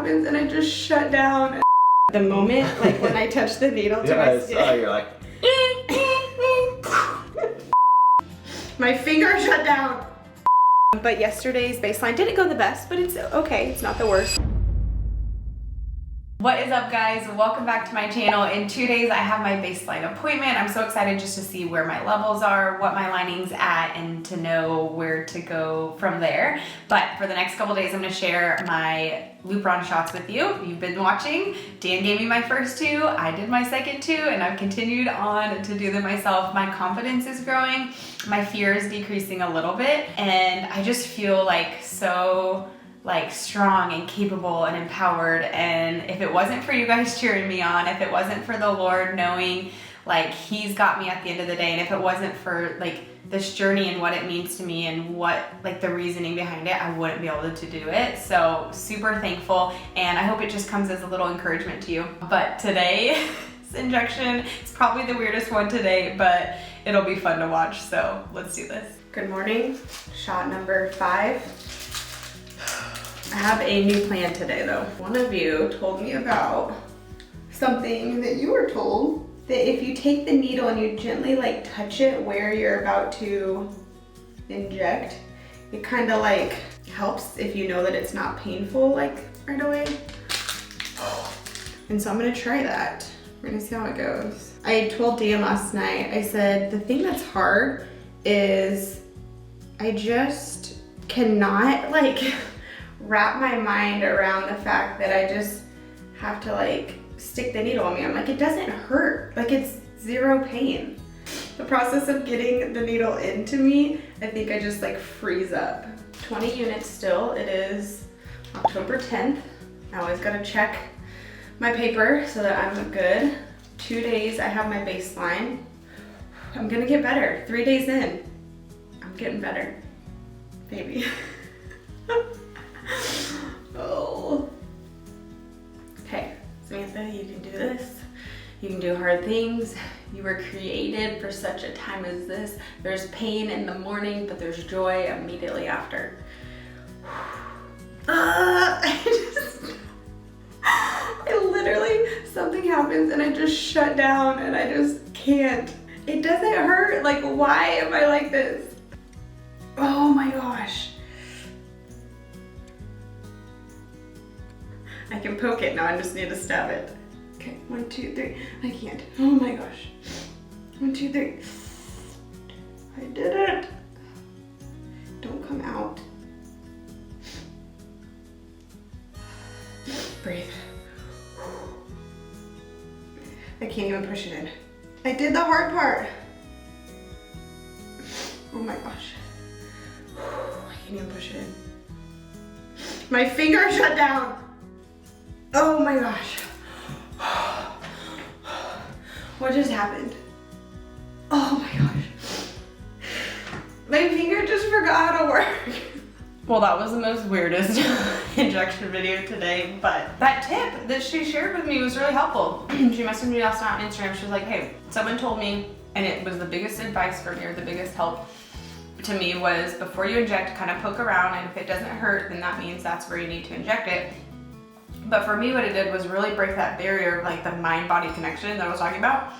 happens and I just shut down. The moment, like when I touch the needle to my skin. Yeah, you're like, my finger shut down. But yesterday's baseline didn't go the best, but it's okay, it's not the worst. What is up, guys? Welcome back to my channel. In 2 days I have my baseline appointment. I'm so excited just to see where my levels are, what my lining's at, and to know where to go from there. But for the next couple days I'm going to share my Lupron shots with you. You've been watching. Dan gave me my first 2, I did my second 2, and I've continued on to do them myself. My confidence is growing, my fear is decreasing a little bit, and I just feel like so strong and capable and empowered. And if it wasn't for you guys cheering me on, if it wasn't for the Lord knowing like He's got me at the end of the day, and if it wasn't for like this journey and what it means to me and what like the reasoning behind it, I wouldn't be able to do it. So super thankful, and I hope it just comes as a little encouragement to you. But today this injection, it's probably the weirdest one today, but it'll be fun to watch, so let's do this. Good morning. Shot number 5. I have a new plan today though. One of you told me about something that you were told, that if you take the needle and you gently like touch it where you're about to inject, it kind of like helps if you know that it's not painful like right away. And so I'm gonna try that. We're gonna see how it goes. I told Dan last night, I said the thing that's hard is I just cannot like wrap my mind around the fact that I just have to like stick the needle on me. I'm like, it doesn't hurt. Like it's zero pain. The process of getting the needle into me, I think I just like freeze up. 20 units still. It is October 10th. I always gotta check my paper so that I'm good. 2 days, I have my baseline. I'm gonna get better. 3 days in, I'm getting better, baby. Oh. Hey, Samantha, you can do this. You can do hard things. You were created for such a time as this. There's pain in the morning, but there's joy immediately after. I literally, something happens and I just shut down and I just can't. It doesn't hurt. Like, why am I like this? Oh my gosh. I can poke it now, I just need to stab it. Okay, 1, 2, 3. I can't. Oh my gosh. 1, 2, 3. I did it. Don't come out. Breathe. I can't even push it in. I did the hard part. Oh my gosh. I can't even push it in. My finger shut down. Oh my gosh. What just happened? Oh my gosh. My finger just forgot how to work. Well, that was the most weirdest injection video today, but that tip that she shared with me was really helpful. She messaged me last night on Instagram. She was like, hey, someone told me, and it was the biggest advice for me, or the biggest help to me, was before you inject, kind of poke around, and if it doesn't hurt, then that means that's where you need to inject it. But for me, what it did was really break that barrier of like the mind-body connection that I was talking about.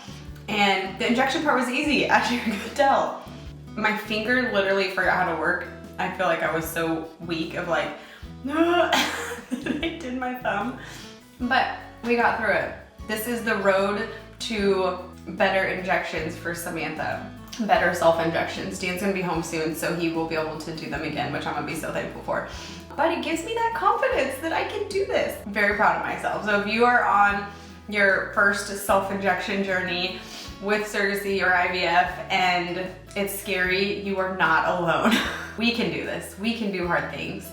And the injection part was easy, as you could tell. My finger literally forgot how to work. I feel like I was so weak of like, no, I did my thumb. But we got through it. This is the road to better injections for Samantha. Better self-injections. Dan's gonna be home soon, so he will be able to do them again, which I'm gonna be so thankful for. But it gives me that confidence that I can do this. I'm very proud of myself. So if you are on your first self-injection journey with Surrogacy or IVF and it's scary, you are not alone. We can do this. We can do hard things.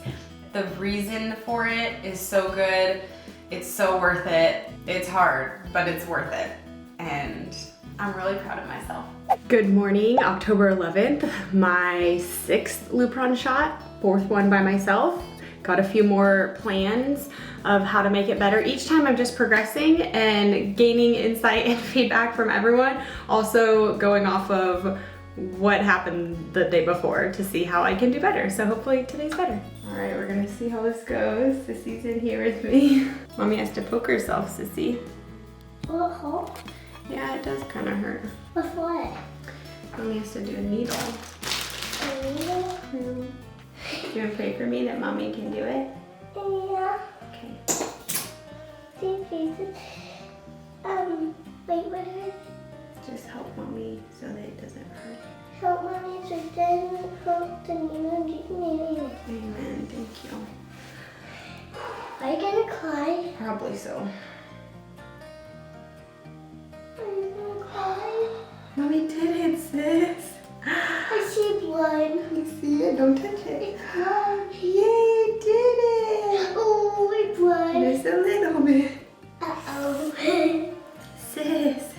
The reason for it is so good. It's so worth it. It's hard, but it's worth it. And I'm really proud of myself. Good morning, October 11th. My 6th Lupron shot, 4th one by myself. Got a few more plans of how to make it better. Each time I'm just progressing and gaining insight and feedback from everyone. Also going off of what happened the day before to see how I can do better. So hopefully today's better. All right, we're gonna see how this goes. Sissy's in here with me. Mommy has to poke herself, Sissy. Will it hurt? Yeah, it does kind of hurt. With what? Mommy has to do a needle. A needle? Do you want to pray for me that Mommy can do it? Yeah. Okay. See, Jesus. Wait, what is it? Just help Mommy so that it doesn't hurt. Help mommy so it doesn't hurt the needle. Amen, thank you. Are you gonna cry? Probably so. Are you gonna cry? Mommy did it, sis. I see blood. You see it? Don't touch it. It's blood. Yay, did it! Oh, it's blood. Just a little bit. Uh-oh. Sis,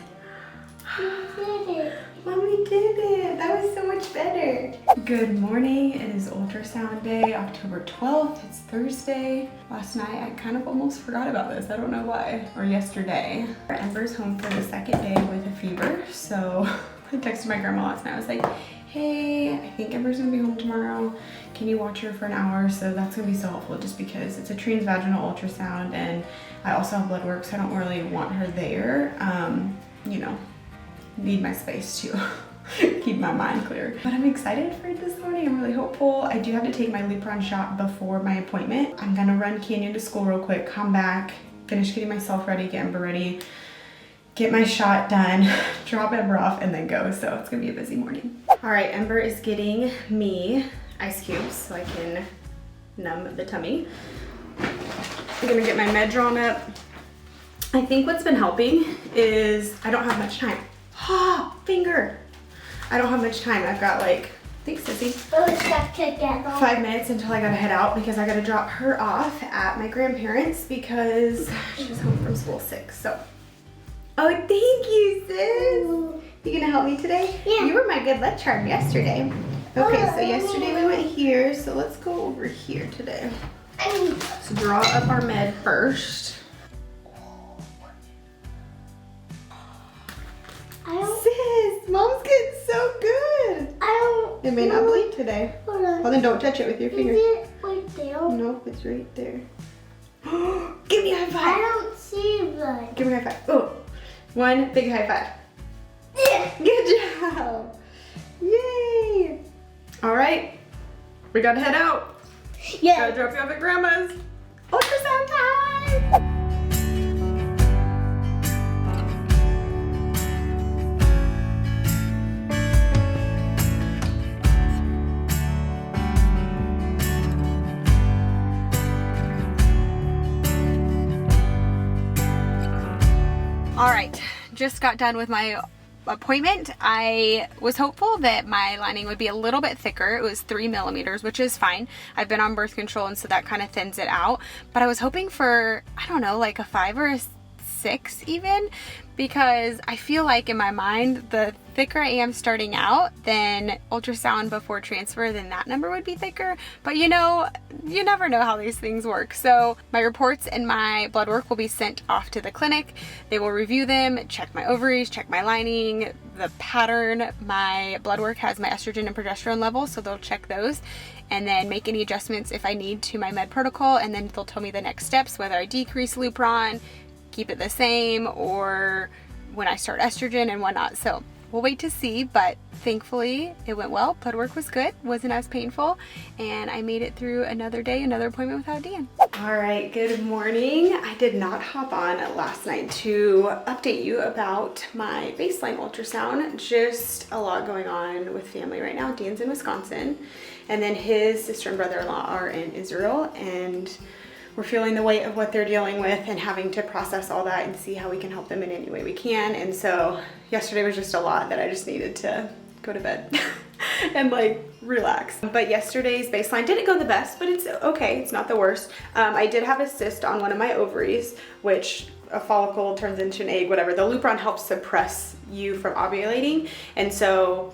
You did it. Mommy did it. That was so much better. Good morning. It is ultrasound day, October 12th. It's Thursday. Last night, I kind of almost forgot about this. I don't know why. Or yesterday. Ember's home for the second day with a fever. So I texted my grandma last night. I was like, hey, I think Ember's gonna be home tomorrow. Can you watch her for an hour? So that's gonna be so helpful just because it's a transvaginal ultrasound and I also have blood work, so I don't really want her there. You know, need my space to keep my mind clear. But I'm excited for it this morning. I'm really hopeful. I do have to take my Lupron shot before my appointment. I'm gonna run Canyon to school real quick, come back, finish getting myself ready, get Ember ready, get my shot done, drop Ember off, and then go. So it's gonna be a busy morning. All right, Ember is getting me ice cubes so I can numb the tummy. I'm gonna get my med drawn up. I think what's been helping is I don't have much time. Ah, finger. I don't have much time. I've got like, thanks Sissy, We're stuck together. 5 minutes until I gotta head out because I gotta drop her off at my grandparents because she's home from school sick, so. Oh, thank you, sis. You gonna help me today? Yeah. You were my good luck charm yesterday. Okay, so yesterday we went here, so let's go over here today. So draw up our med first. Sis, Mom's getting so good. It may not bleed today. Hold on. Well, then don't touch it with your finger. Is it right there? Nope, it's right there. Give me a high I five. don't see blood. Give me a high five. Oh, one big high five. Yeah. Good job. Yay. All right, we gotta head out. Yeah. Gotta drop you off at Grandma's. Ultrasound time. All right, just got done with my appointment. I was hopeful that my lining would be a little bit thicker. It was 3 millimeters, which is fine. I've been on birth control and so that kind of thins it out. But I was hoping for, I don't know, like a 5 or a 6 even, because I feel like in my mind, the thicker I am starting out, then ultrasound before transfer, then that number would be thicker. But you know, you never know how these things work. So my reports and my blood work will be sent off to the clinic. They will review them, check my ovaries, check my lining, the pattern. My blood work has my estrogen and progesterone levels, so they'll check those and then make any adjustments if I need to my med protocol, and then they'll tell me the next steps, whether I decrease Lupron, keep it the same, or when I start estrogen and whatnot. So we'll wait to see, but thankfully it went well. Blood work was good, wasn't as painful, and I made it through another day, another appointment without Dan. All right, good morning. I did not hop on last night to update you about my baseline ultrasound. Just a lot going on with family right now. Dan's in Wisconsin, and then his sister and brother-in-law are in Israel, and we're feeling the weight of what they're dealing with and having to process all that and see how we can help them in any way we can. And so yesterday was just a lot that I just needed to go to bed and like relax. But yesterday's baseline didn't go the best, but it's okay. It's not the worst. I did have a cyst on one of my ovaries, which a follicle turns into an egg, whatever. The Lupron helps suppress you from ovulating. And so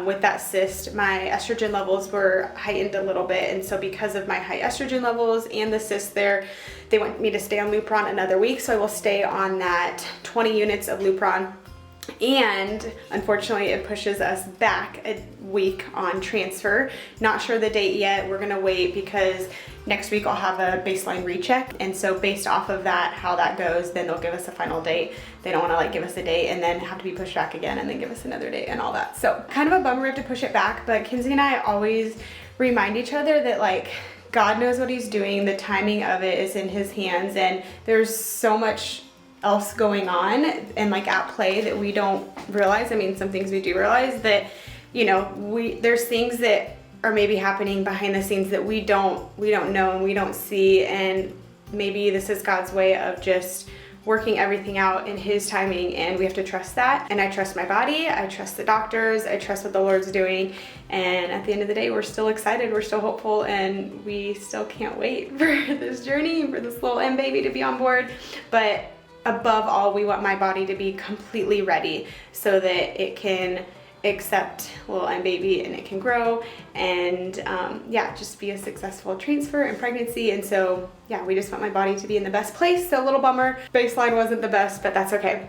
with that cyst, my estrogen levels were heightened a little bit, and so because of my high estrogen levels and the cyst there, they want me to stay on Lupron another week, so I will stay on that 20 units of Lupron And unfortunately it pushes us back a week on transfer. Not sure the date yet. We're gonna wait because next week I'll have a baseline recheck. And so based off of that, how that goes, then they'll give us a final date. They don't wanna like give us a date and then have to be pushed back again and then give us another date and all that. So kind of a bummer we have to push it back, but Kinsey and I always remind each other that like, God knows what he's doing. The timing of it is in his hands, and there's so much else going on and like at play that we don't realize. I mean, some things we do realize that, you know, there's things that are maybe happening behind the scenes that we don't know and we don't see, and maybe this is God's way of just working everything out in his timing, and we have to trust that. And I trust my body, I trust the doctors, I trust what the Lord's doing, and at the end of the day, we're still excited, we're still hopeful, and we still can't wait for this journey, for this little M baby to be on board. But above all, we want my body to be completely ready so that it can accept little M baby and it can grow and yeah, just be a successful transfer and pregnancy. And so yeah, we just want my body to be in the best place. So a little bummer, baseline wasn't the best, but that's okay.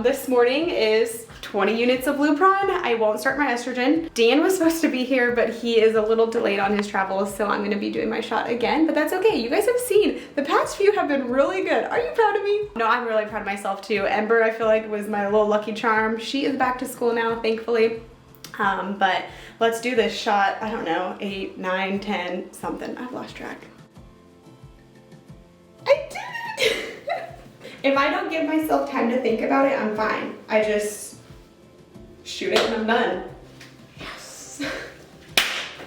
This morning is 20 units of Lupron. I won't start my estrogen. Dan was supposed to be here, but he is a little delayed on his travels, so I'm gonna be doing my shot again, but that's okay. You guys have seen, the past few have been really good. Are you proud of me? No, I'm really proud of myself too. Ember, I feel like, was my little lucky charm. She is back to school now, thankfully. But let's do this shot, I don't know, 8, 9, 10, something. I've lost track. I did it! If I don't give myself time to think about it, I'm fine. I just shoot it and I'm done. Yes.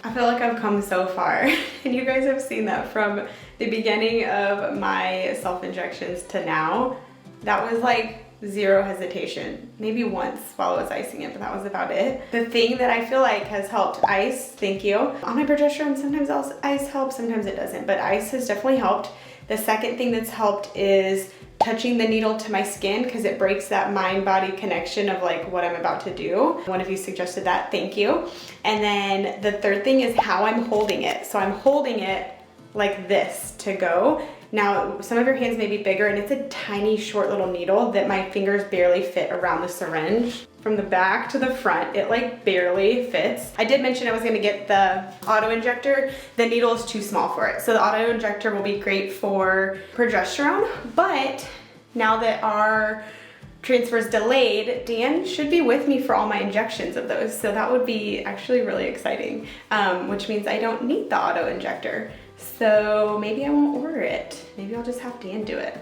I feel like I've come so far, and you guys have seen that from the beginning of my self-injections to now. That was like zero hesitation. Maybe once while I was icing it, but that was about it. The thing that I feel like has helped, ice, thank you. On my progesterone, sometimes ice helps, sometimes it doesn't, but ice has definitely helped. The second thing that's helped is touching the needle to my skin, because it breaks that mind-body connection of like what I'm about to do. One of you suggested that, thank you. And then the third thing is how I'm holding it. So I'm holding it like this to go. Now, some of your hands may be bigger, and it's a tiny short little needle that my fingers barely fit around the syringe. From the back to the front, it like barely fits. I did mention I was gonna get the auto injector. The needle is too small for it. So the auto injector will be great for progesterone, but now that our transfer is delayed, Dan should be with me for all my injections of those. So that would be actually really exciting, which means I don't need the auto injector. So maybe I won't order it. Maybe I'll just have Dan do it.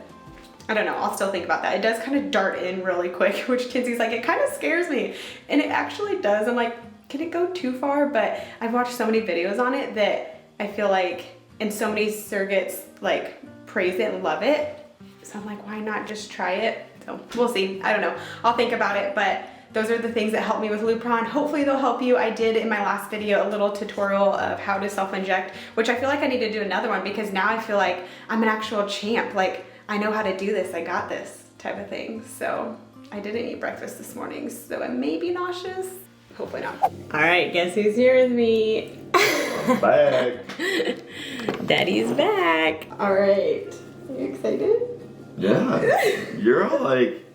I don't know, I'll still think about that. It does kind of dart in really quick, which Kinsey's like, it kind of scares me. And it actually does. I'm like, can it go too far? But I've watched so many videos on it that I feel like, and so many surrogates like praise it and love it. So I'm like, why not just try it? So we'll see, I don't know. I'll think about it, but those are the things that help me with Lupron. Hopefully they'll help you. I did in my last video a little tutorial of how to self-inject, which I feel like I need to do another one because now I feel like I'm an actual champ. Like, I know how to do this, I got this type of thing. So I didn't eat breakfast this morning, so I may be nauseous. Hopefully not. All right, guess who's here with me? Back. Daddy's back. All right, are you excited? Yeah, you're all like,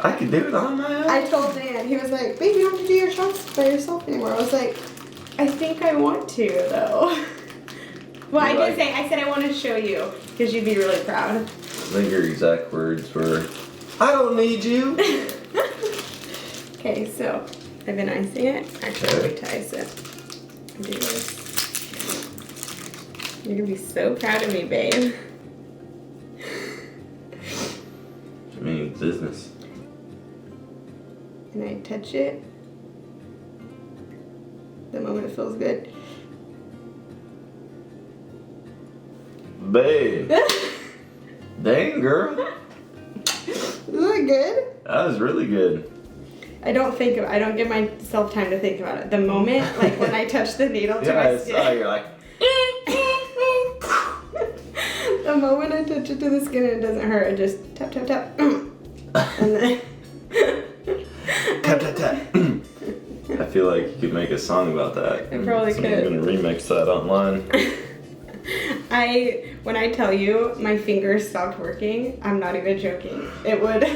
I can do it on my own. I told Dan, he was like, babe, you don't have to do your shots by yourself anymore. I was like, I think I want to though. Well, I did say, I said I want to show you because you'd be really proud. I think your exact words were, I don't need you. Okay, so I've been icing it. Actually, I'll wait to ice it. I'll do this. You're gonna be so proud of me, babe. I mean, business. And I touch it. The moment it feels good. Babe. Dang, girl. Is that good? That was really good. I don't give myself time to think about it. The moment, like when I touch the needle to my skin. Yeah, you're like. The moment I touch it to the skin and it doesn't hurt, I just tap, tap, tap. And then. Tap, tap, tap. I feel like you could make a song about that. I probably could. Someone's gonna remix that online. When I tell you my fingers stopped working, I'm not even joking. It would,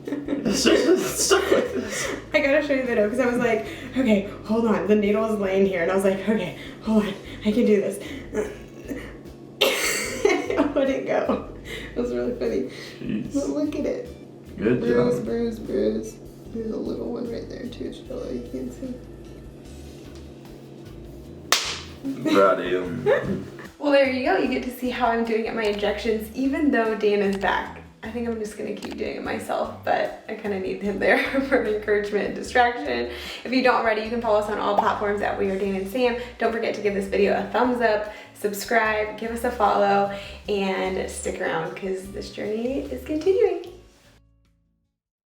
It's just stuck like this. I gotta show you the video because I was like, okay, hold on. The needle was laying here and I was like, okay, hold on. I can do this. It wouldn't go. It was really funny. Jeez. But look at it. Good Bruise, job. bruise, bruise. There's a little one right there too, still you can't see. Proud of you. Well, there you go. You get to see how I'm doing at my injections, even though Dan is back. I think I'm just gonna keep doing it myself, but I kind of need him there for encouragement and distraction. If you don't already, you can follow us on all platforms at We Are Dan and Sam. Don't forget to give this video a thumbs up, subscribe, give us a follow, and stick around because this journey is continuing.